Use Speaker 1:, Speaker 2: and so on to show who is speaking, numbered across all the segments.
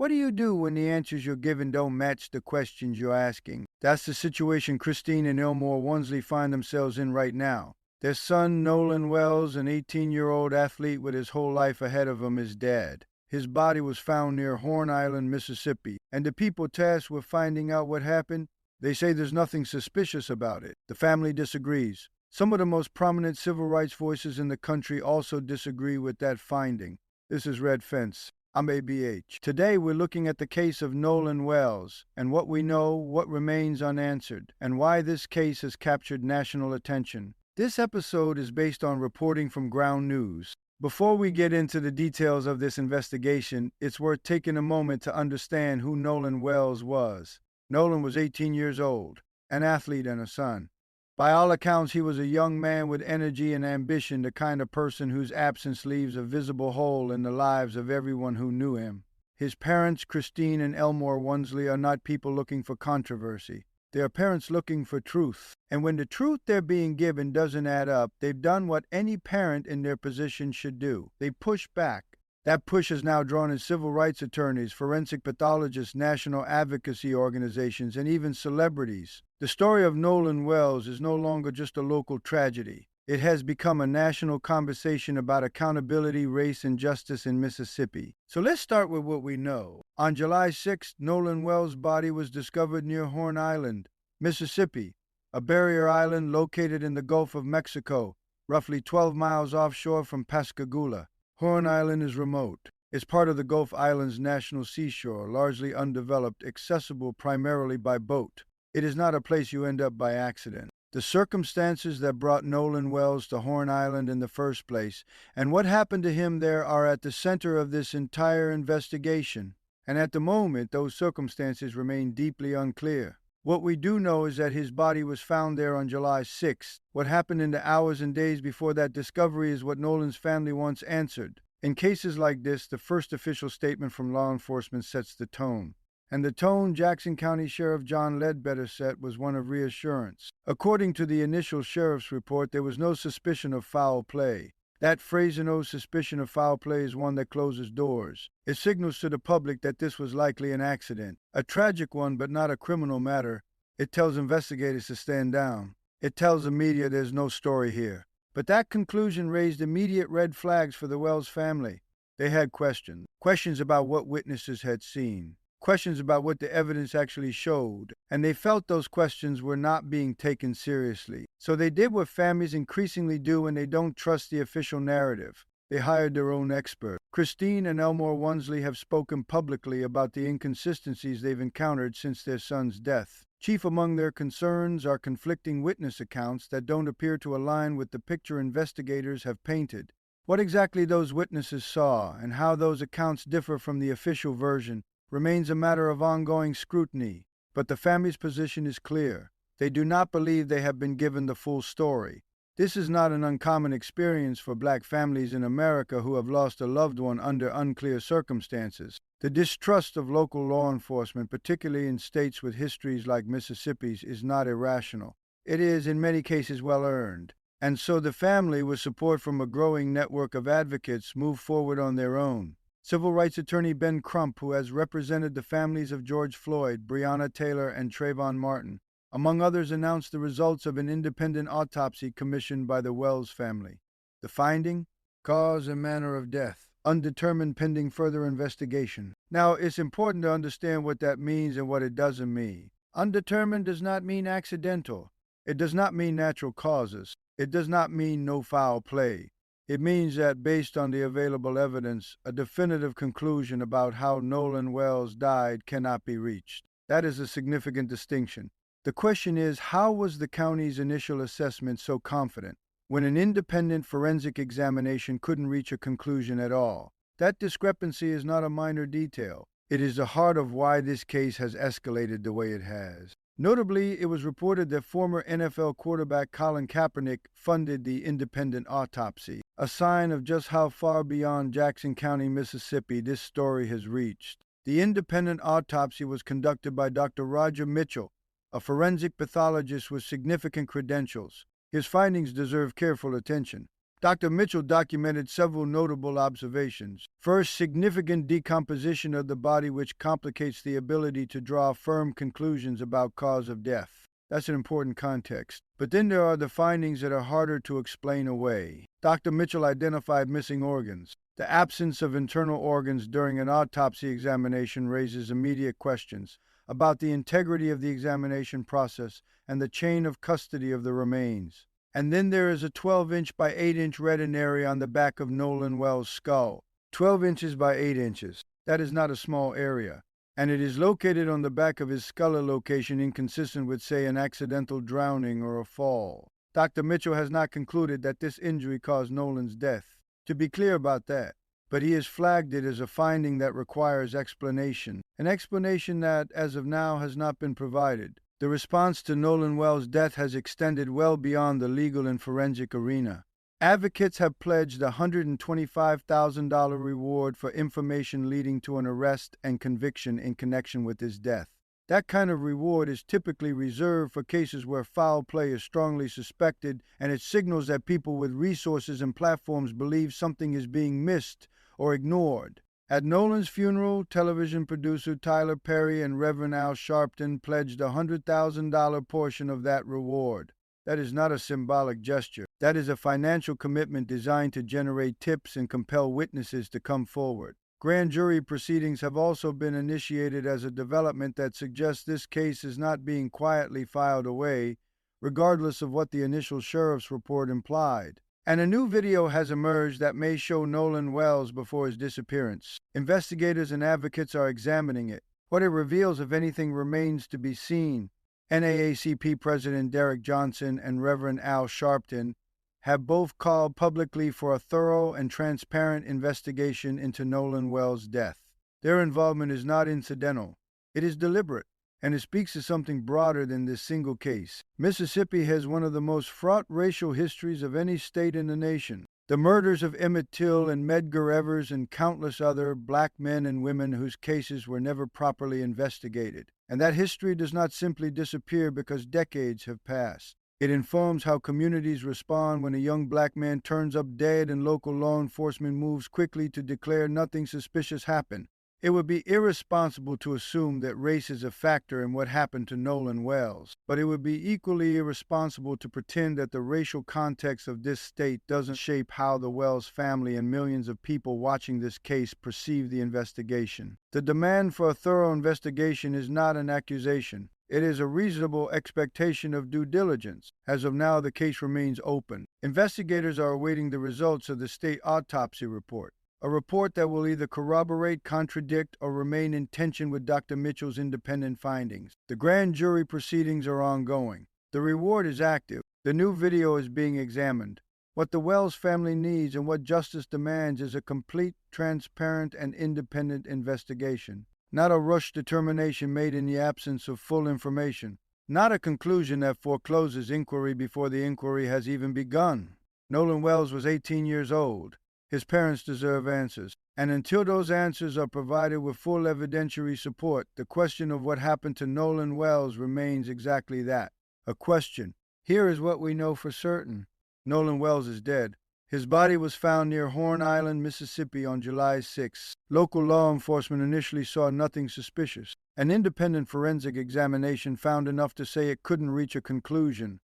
Speaker 1: What do you do when the answers you're given don't match the questions you're asking? That's the situation Christine and Elmore Wansley find themselves in right now. Their son, Nolan Wells, an 18-year-old athlete with his whole life ahead of him, is dead. His body was found near Horn Island, Mississippi, and the people tasked with finding out what happened, they say there's nothing suspicious about it. The family disagrees. Some of the most prominent civil rights voices in the country also disagree with that finding. This is Red Fence. I'm ABH. Today we're looking at the case of Nolan Wells and what we know, what remains unanswered, and why this case has captured national attention. This episode is based on reporting from Ground News. Before we get into the details of this investigation, it's worth taking a moment to understand who Nolan Wells was. Nolan was 18 years old, an athlete and a son. By all accounts, he was a young man with energy and ambition, the kind of person whose absence leaves a visible hole in the lives of everyone who knew him. His parents, Christine and Elmore Wansley, are not people looking for controversy. They are parents looking for truth. And when the truth they're being given doesn't add up, they've done what any parent in their position should do. They push back. That push has now drawn in civil rights attorneys, forensic pathologists, national advocacy organizations, and even celebrities. The story of Nolan Wells is no longer just a local tragedy. It has become a national conversation about accountability, race, and justice in Mississippi. So let's start with what we know. On July 6th, Nolan Wells' body was discovered near Horn Island, Mississippi, a barrier island located in the Gulf of Mexico, roughly 12 miles offshore from Pascagoula. Horn Island is remote. It's part of the Gulf Islands National Seashore, largely undeveloped, accessible primarily by boat. It is not a place you end up by accident. The circumstances that brought Nolan Wells to Horn Island in the first place, and what happened to him there, are at the center of this entire investigation. And at the moment, those circumstances remain deeply unclear. What we do know is that his body was found there on July 6th. What happened in the hours and days before that discovery is what Nolan's family wants answered. In cases like this, the first official statement from law enforcement sets the tone. And the tone Jackson County Sheriff John Ledbetter set was one of reassurance. According to the initial sheriff's report, there was no suspicion of foul play. That phrase, no suspicion of foul play, is one that closes doors. It signals to the public that this was likely an accident. A tragic one, but not a criminal matter. It tells investigators to stand down. It tells the media there's no story here. But that conclusion raised immediate red flags for the Wells family. They had questions. Questions about what witnesses had seen. Questions about what the evidence actually showed, and they felt those questions were not being taken seriously. So they did what families increasingly do when they don't trust the official narrative. They hired their own expert. Christine and Elmore Wansley have spoken publicly about the inconsistencies they've encountered since their son's death. Chief among their concerns are conflicting witness accounts that don't appear to align with the picture investigators have painted. What exactly those witnesses saw and how those accounts differ from the official version remains a matter of ongoing scrutiny, but the family's position is clear. They do not believe they have been given the full story. This is not an uncommon experience for black families in America who have lost a loved one under unclear circumstances. The distrust of local law enforcement, particularly in states with histories like Mississippi's, is not irrational. It is, in many cases, well-earned. And so the family, with support from a growing network of advocates, moved forward on their own. Civil rights attorney Ben Crump, who has represented the families of George Floyd, Breonna Taylor, and Trayvon Martin, among others, announced the results of an independent autopsy commissioned by the Wells family. The finding? Cause and manner of death, undetermined pending further investigation. Now, it's important to understand what that means and what it doesn't mean. Undetermined does not mean accidental. It does not mean natural causes. It does not mean no foul play. It means that, based on the available evidence, a definitive conclusion about how Nolan Wells died cannot be reached. That is a significant distinction. The question is, how was the county's initial assessment so confident when an independent forensic examination couldn't reach a conclusion at all? That discrepancy is not a minor detail. It is the heart of why this case has escalated the way it has. Notably, it was reported that former NFL quarterback Colin Kaepernick funded the independent autopsy, a sign of just how far beyond Jackson County, Mississippi, this story has reached. The independent autopsy was conducted by Dr. Roger Mitchell, a forensic pathologist with significant credentials. His findings deserve careful attention. Dr. Mitchell documented several notable observations. First, significant decomposition of the body, which complicates the ability to draw firm conclusions about cause of death. That's an important context. But then there are the findings that are harder to explain away. Dr. Mitchell identified missing organs. The absence of internal organs during an autopsy examination raises immediate questions about the integrity of the examination process and the chain of custody of the remains. And then there is a 12-inch by 8-inch reddened area on the back of Nolan Wells' skull. 12 inches by 8 inches. That is not a small area. And it is located on the back of his skull, a location inconsistent with, say, an accidental drowning or a fall. Dr. Mitchell has not concluded that this injury caused Nolan's death. To be clear about that. But he has flagged it as a finding that requires explanation. An explanation that, as of now, has not been provided. The response to Nolan Wells' death has extended well beyond the legal and forensic arena. Advocates have pledged a $125,000 reward for information leading to an arrest and conviction in connection with his death. That kind of reward is typically reserved for cases where foul play is strongly suspected, and it signals that people with resources and platforms believe something is being missed or ignored. At Nolan's funeral, television producer Tyler Perry and Reverend Al Sharpton pledged a $100,000 portion of that reward. That is not a symbolic gesture. That is a financial commitment designed to generate tips and compel witnesses to come forward. Grand jury proceedings have also been initiated as a development that suggests this case is not being quietly filed away, regardless of what the initial sheriff's report implied. And a new video has emerged that may show Nolan Wells before his disappearance. Investigators and advocates are examining it. What it reveals, if anything, remains to be seen. NAACP President Derek Johnson and Reverend Al Sharpton have both called publicly for a thorough and transparent investigation into Nolan Wells' death. Their involvement is not incidental. It is deliberate, and it speaks to something broader than this single case. Mississippi has one of the most fraught racial histories of any state in the nation. The murders of Emmett Till and Medgar Evers and countless other black men and women whose cases were never properly investigated. And that history does not simply disappear because decades have passed. It informs how communities respond when a young black man turns up dead and local law enforcement moves quickly to declare nothing suspicious happened. It would be irresponsible to assume that race is a factor in what happened to Nolan Wells, but it would be equally irresponsible to pretend that the racial context of this state doesn't shape how the Wells family and millions of people watching this case perceive the investigation. The demand for a thorough investigation is not an accusation. It is a reasonable expectation of due diligence. As of now, the case remains open. Investigators are awaiting the results of the state autopsy report, a report that will either corroborate, contradict, or remain in tension with Dr. Mitchell's independent findings. The grand jury proceedings are ongoing. The reward is active. The new video is being examined. What the Wells family needs and what justice demands is a complete, transparent, and independent investigation. Not a rushed determination made in the absence of full information. Not a conclusion that forecloses inquiry before the inquiry has even begun. Nolan Wells was 18 years old. His parents deserve answers. And until those answers are provided with full evidentiary support, the question of what happened to Nolan Wells remains exactly that, a question. Here is what we know for certain. Nolan Wells is dead. His body was found near Horn Island, Mississippi on July 6. Local law enforcement initially saw nothing suspicious. An independent forensic examination found enough to say it couldn't reach a conclusion.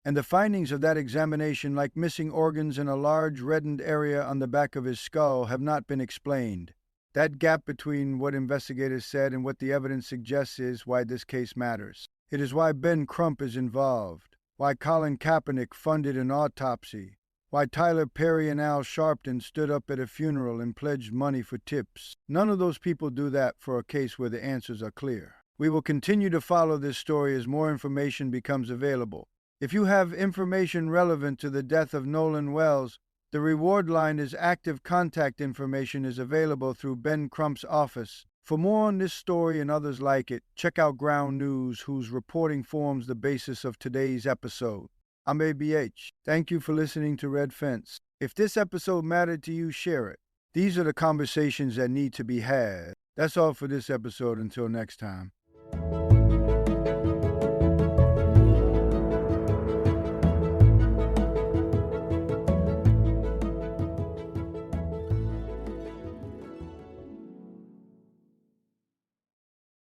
Speaker 1: And the findings of that examination, like missing organs in a large reddened area on the back of his skull, have not been explained. That gap between what investigators said and what the evidence suggests is why this case matters. It is why Ben Crump is involved, why Colin Kaepernick funded an autopsy, why Tyler Perry and Al Sharpton stood up at a funeral and pledged money for tips. None of those people do that for a case where the answers are clear. We will continue to follow this story as more information becomes available. If you have information relevant to the death of Nolan Wells, the reward line is active contact information is available through Ben Crump's office. For more on this story and others like it, check out Ground News, whose reporting forms the basis of today's episode. I'm ABH. Thank you for listening to Red Fence. If this episode mattered to you, share it. These are the conversations that need to be had. That's all for this episode. Until next time.